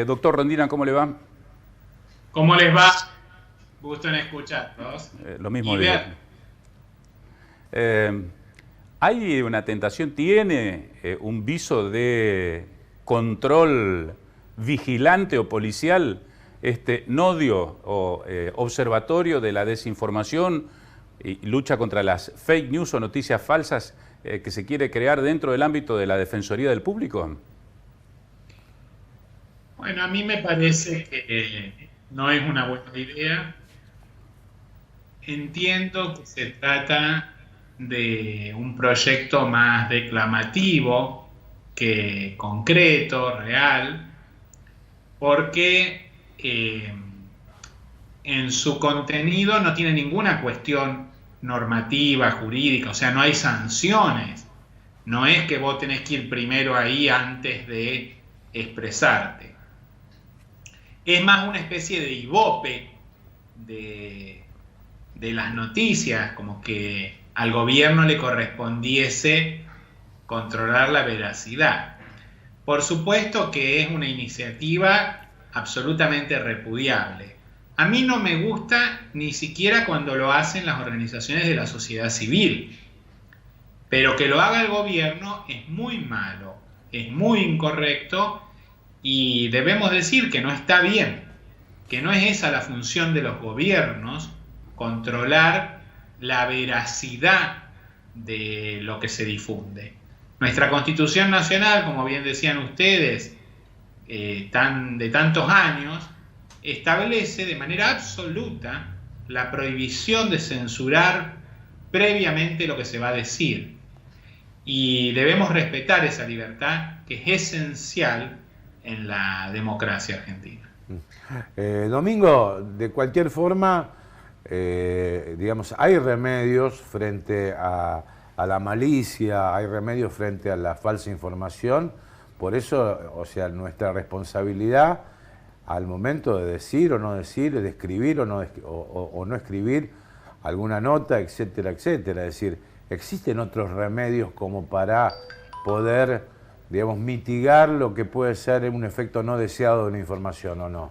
Doctor Rondina, ¿cómo le va? ¿Cómo les va? Gusto en escucharlos. Lo mismo Y digo. ver, Eh, ¿Hay una tentación, tiene un viso de control vigilante o policial, este nodio o observatorio de la desinformación y lucha contra las fake news o noticias falsas que se quiere crear dentro del ámbito de la Defensoría del Público? bueno, a mí me parece que no es una buena idea. Entiendo que se trata de un proyecto más declamativo que concreto, real, porque en su contenido no tiene ninguna cuestión normativa, jurídica, o sea, no hay sanciones. No es que vos tenés que ir primero ahí antes de expresarte. Es más una especie de ibope de, de las noticias, como que al gobierno le correspondiese controlar la veracidad. Por supuesto que es una iniciativa absolutamente repudiable. A mí no me gusta ni siquiera cuando lo hacen las organizaciones de la sociedad civil, pero que lo haga el gobierno es muy malo, es muy incorrecto y debemos decir que no está bien, que no es esa la función de los gobiernos, controlar la veracidad de lo que se difunde. Nuestra Constitución Nacional, como bien decían ustedes, de tantos años, establece de manera absoluta la prohibición de censurar previamente lo que se va a decir. Y debemos respetar esa libertad que es esencial en la democracia argentina. Domingo, de cualquier forma, digamos, hay remedios frente a la malicia, hay remedios frente a la falsa información. Por eso, o sea, nuestra responsabilidad al momento de decir o no decir, de escribir o no escribir alguna nota, etcétera, etcétera. Es decir, existen otros remedios como para poder, digamos, mitigar lo que puede ser un efecto no deseado de una información o no.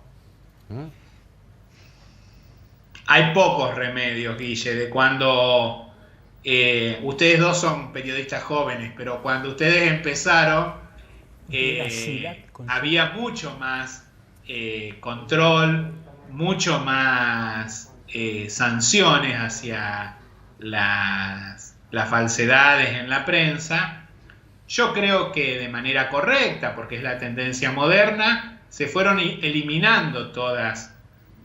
Hay pocos remedios, Guille, de cuando ustedes dos son periodistas jóvenes, pero cuando ustedes empezaron había mucho más control, mucho más sanciones hacia las falsedades en la prensa. Yo creo que de manera correcta, porque es la tendencia moderna, se fueron eliminando todas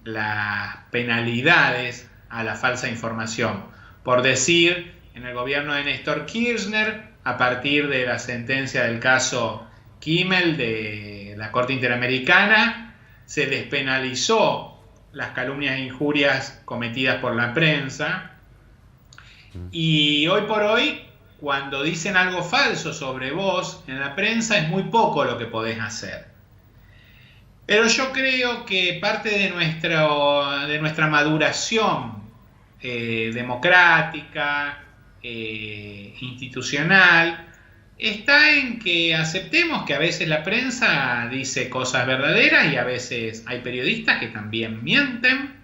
las penalidades a la falsa información. Por decir, en el gobierno de Néstor Kirchner, a partir de la sentencia del caso Kimmel de la Corte Interamericana, se despenalizó las calumnias e injurias cometidas por la prensa. Y hoy por hoy, cuando dicen algo falso sobre vos en la prensa, es muy poco lo que podés hacer. Pero yo creo que parte de nuestra maduración democrática, institucional, está en que aceptemos que a veces la prensa dice cosas verdaderas y a veces hay periodistas que también mienten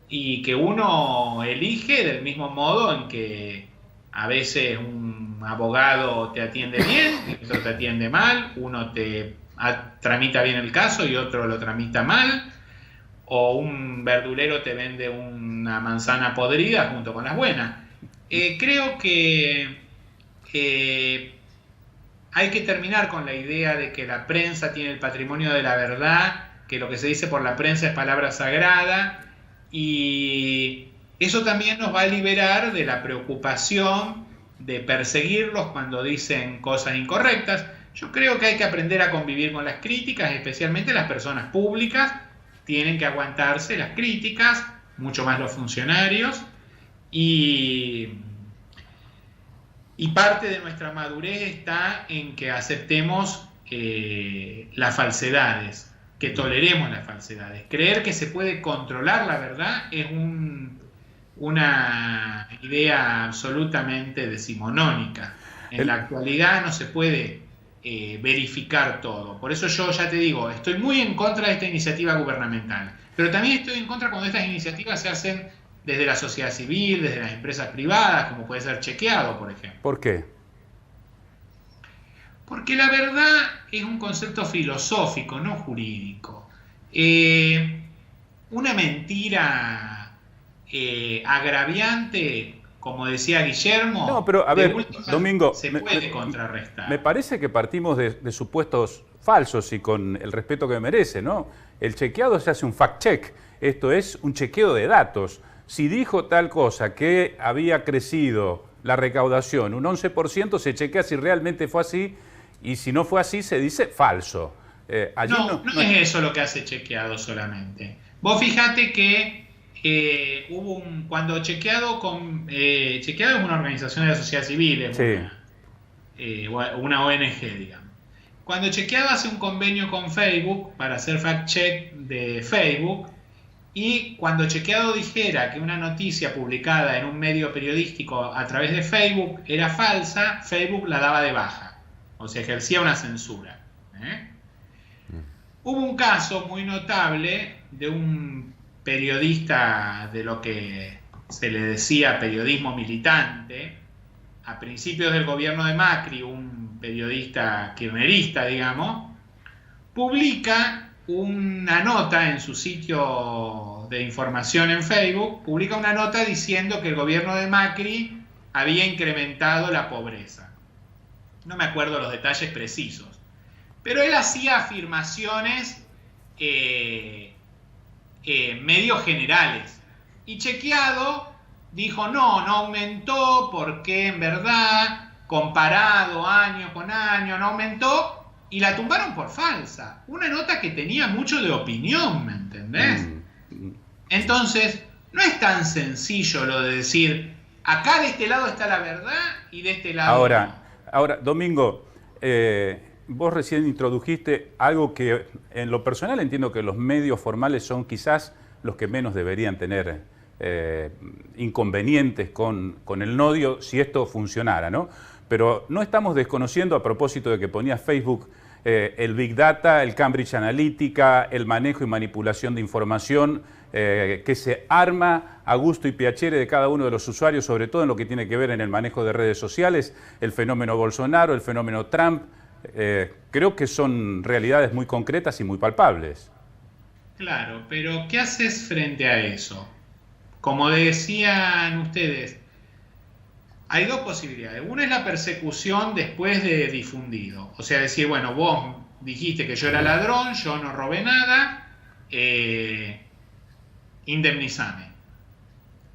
y que uno elige del mismo modo en que a veces un abogado te atiende bien y otro te atiende mal, uno te tramita bien el caso y otro lo tramita mal, o un verdulero te vende una manzana podrida junto con las buenas. Creo que hay que terminar con la idea de que la prensa tiene el patrimonio de la verdad, que lo que se dice por la prensa es palabra sagrada, y eso también nos va a liberar de la preocupación de perseguirlos cuando dicen cosas incorrectas. Yo creo que hay que aprender a convivir con las críticas, especialmente las personas públicas tienen que aguantarse las críticas, mucho más los funcionarios, y parte de nuestra madurez está en que aceptemos las falsedades, que toleremos las falsedades. Creer que se puede controlar la verdad es una idea absolutamente decimonónica. En la actualidad no se puede verificar todo. Por eso yo ya te digo, estoy muy en contra de esta iniciativa gubernamental, pero también estoy en contra cuando estas iniciativas se hacen desde la sociedad civil, desde las empresas privadas, como puede ser Chequeado, por ejemplo. ¿Por qué? Porque la verdad es un concepto filosófico, no jurídico. Una mentira agraviante, como decía Guillermo, no, pero a ver, Domingo, se puede contrarrestar. Me parece que partimos de supuestos falsos y con el respeto que merece, ¿no? El chequeado se hace un fact-check, esto es un chequeo de datos. Si dijo tal cosa, que había crecido la recaudación un 11%, se chequea si realmente fue así, y si no fue así, se dice falso. No es eso lo que hace Chequeado solamente. Vos fijate que cuando Chequeado es una organización de la sociedad civil, es una ONG, digamos. Cuando Chequeado hace un convenio con Facebook para hacer fact-check de Facebook, y cuando Chequeado dijera que una noticia publicada en un medio periodístico a través de Facebook era falsa, Facebook la daba de baja. O sea, ejercía una censura. Hubo un caso muy notable de un periodista de lo que se le decía periodismo militante, a principios del gobierno de Macri, un periodista kirchnerista, digamos, publica una nota en su sitio de información en Facebook, publica una nota diciendo que el gobierno de Macri había incrementado la pobreza. No me acuerdo los detalles precisos, pero él hacía afirmaciones medio generales. Y Chequeado dijo, no aumentó, porque en verdad, comparado año con año, no aumentó, y la tumbaron por falsa. Una nota que tenía mucho de opinión, ¿me entendés? Entonces, no es tan sencillo lo de decir, acá de este lado está la verdad y de este lado no. Ahora, Domingo, vos recién introdujiste algo que en lo personal entiendo que los medios formales son quizás los que menos deberían tener inconvenientes con el nodio si esto funcionara, ¿no? Pero no estamos desconociendo, a propósito de que ponía Facebook, el Big Data, el Cambridge Analytica, el manejo y manipulación de información que se arma a gusto y piacere de cada uno de los usuarios, sobre todo en lo que tiene que ver en el manejo de redes sociales, el fenómeno Bolsonaro, el fenómeno Trump. Creo que son realidades muy concretas y muy palpables. Claro, pero ¿qué haces frente a eso? Como decían ustedes, hay dos posibilidades. Una es la persecución después de difundido. O sea, decir, bueno, vos dijiste que yo era ladrón, yo no robé nada, indemnizame.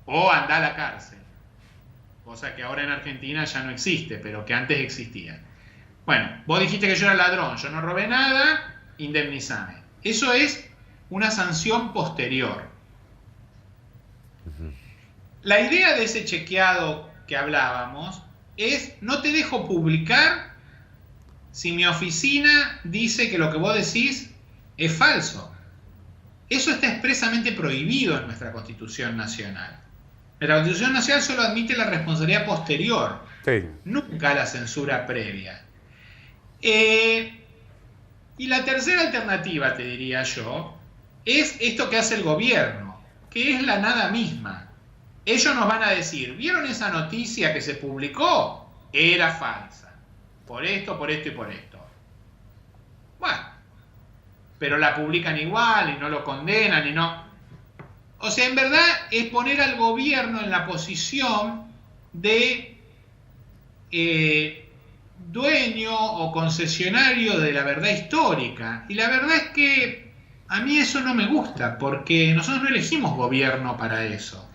O andá a la cárcel. Cosa que ahora en Argentina ya no existe, pero que antes existía. Bueno, vos dijiste que yo era ladrón, yo no robé nada, indemnizame. Eso es una sanción posterior. La idea de ese chequeado que hablábamos es, no te dejo publicar si mi oficina dice que lo que vos decís es falso. Eso está expresamente prohibido en nuestra Constitución Nacional. Nuestra Constitución Nacional solo admite la responsabilidad posterior, nunca la censura previa. Y la tercera alternativa, te diría yo, es esto que hace el gobierno, que es la nada misma. Ellos nos van a decir, ¿vieron esa noticia que se publicó? Era falsa. Por esto y por esto. Bueno, pero la publican igual y no lo condenan y no... O sea, en verdad es poner al gobierno en la posición de dueño o concesionario de la verdad histórica. Y la verdad es que a mí eso no me gusta, porque nosotros no elegimos gobierno para eso.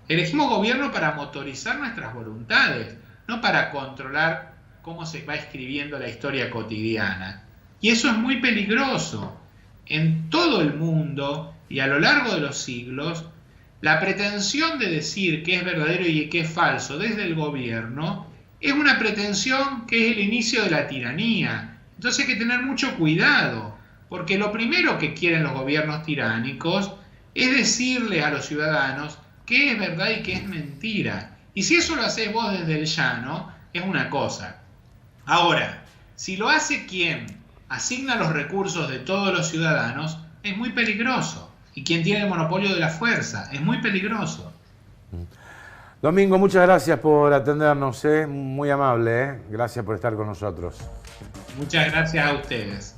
Elegimos gobierno para motorizar nuestras voluntades, no para controlar cómo se va escribiendo la historia cotidiana. Y eso es muy peligroso. En todo el mundo y a lo largo de los siglos, la pretensión de decir qué es verdadero y qué es falso desde el gobierno es una pretensión que es el inicio de la tiranía. Entonces hay que tener mucho cuidado, porque lo primero que quieren los gobiernos tiránicos es decirles a los ciudadanos qué es verdad y qué es mentira. Y si eso lo hacés vos desde el llano, es una cosa. Ahora, Si lo hace quien asigna los recursos de todos los ciudadanos, es muy peligroso. Y quien tiene el monopolio de la fuerza, es muy peligroso. Domingo, muchas gracias por atendernos, muy amable, gracias por estar con nosotros. Muchas gracias a ustedes.